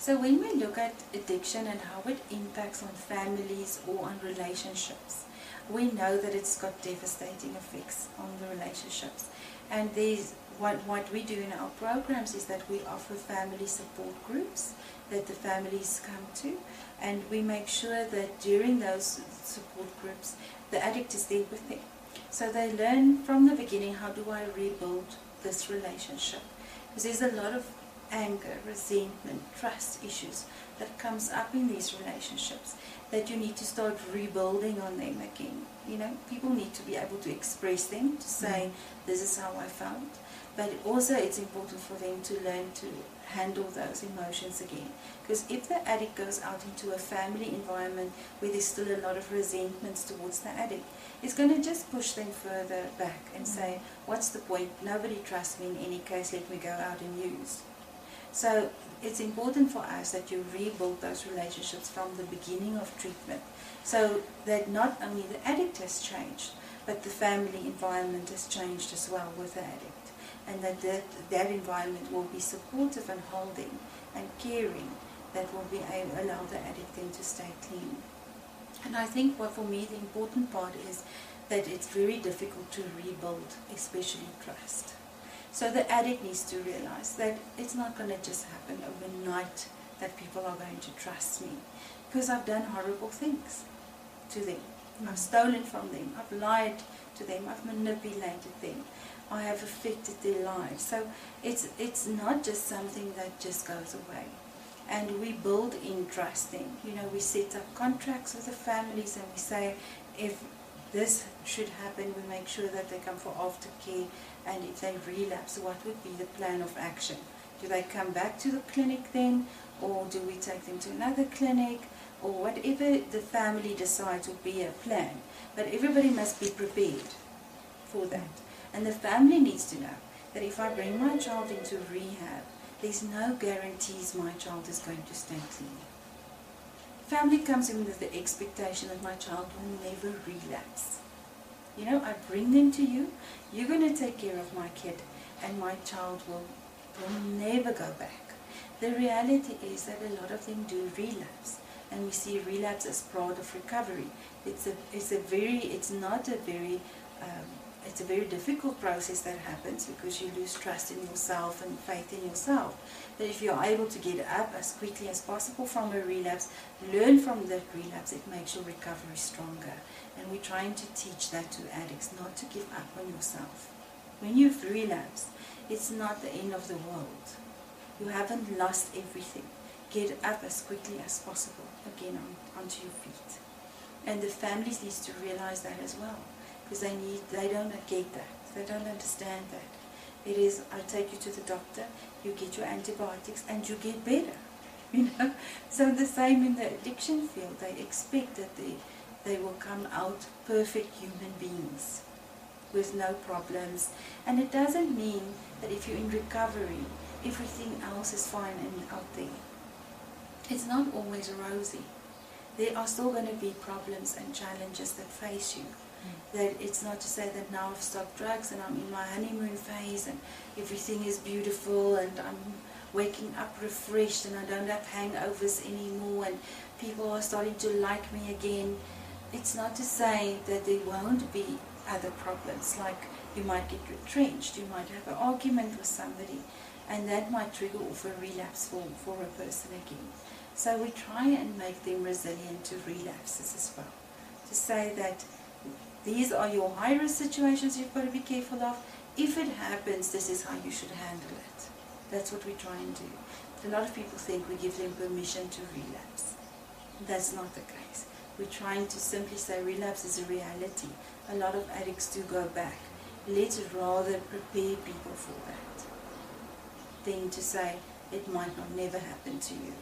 So when we look at addiction and how it impacts on families or on relationships, we know that it's got devastating effects on the relationships. And what we do in our programs is that we offer family support groups that the families come to, and we make sure that during those support groups the addict is there with them. So they learn from the beginning, how do I rebuild this relationship? Because there's a lot of anger, resentment, trust issues that comes up in these relationships that you need to start rebuilding on them again. You know, people need to be able to express them, to say, this is how I felt. But also it's important for them to learn to handle those emotions again. Because if the addict goes out into a family environment where there's still a lot of resentments towards the addict, it's going to just push them further back and say, what's the point? Nobody trusts me in any case, let me go out and use. So it's important for us that you rebuild those relationships from the beginning of treatment, so that not only the addict has changed, but the family environment has changed as well with the addict, and that environment will be supportive and holding and caring, that will be allow the addict then to stay clean. And I think what for me the important part is that it's very difficult to rebuild, especially trust. So the addict needs to realize that it's not going to just happen overnight that people are going to trust me, because I've done horrible things to them. I've stolen from them, I've lied to them, I've manipulated them, I have affected their lives. So it's not just something that just goes away. And we build in trusting. You know, we set up contracts with the families and we say, if this should happen, we make sure that they come for aftercare, and if they relapse, what would be the plan of action? Do they come back to the clinic then, or do we take them to another clinic, or whatever the family decides will be a plan. But everybody must be prepared for that. And the family needs to know that if I bring my child into rehab, there's no guarantees my child is going to stay clean. Family comes in with the expectation that my child will never relapse. You know, I bring them to you, you're going to take care of my kid, and my child will never go back. The reality is that a lot of them do relapse, and we see relapse as part of recovery. It's a very difficult process that happens, because you lose trust in yourself and faith in yourself. But if you're able to get up as quickly as possible from a relapse, learn from that relapse, it makes your recovery stronger. And we're trying to teach that to addicts, not to give up on yourself. When you've relapsed, it's not the end of the world. You haven't lost everything. Get up as quickly as possible again onto your feet. And the families need to realize that as well, because they don't get that. They don't understand that. It is, I take you to the doctor, you get your antibiotics, and you get better. You know? So the same in the addiction field. They expect that they will come out perfect human beings with no problems. And it doesn't mean that if you're in recovery, everything else is fine and out there. It's not always rosy. There are still going to be problems and challenges that face you. That it's not to say that now I've stopped drugs and I'm in my honeymoon phase and everything is beautiful and I'm waking up refreshed and I don't have hangovers anymore and people are starting to like me again. It's not to say that there won't be other problems, like you might get retrenched, you might have an argument with somebody, and that might trigger off a relapse for a person again. So we try and make them resilient to relapses as well. To say that these are your high-risk situations you've got to be careful of. If it happens, this is how you should handle it. That's what we try and do. A lot of people think we give them permission to relapse. That's not the case. We're trying to simply say relapse is a reality. A lot of addicts do go back. Let's rather prepare people for that than to say it might not never happen to you.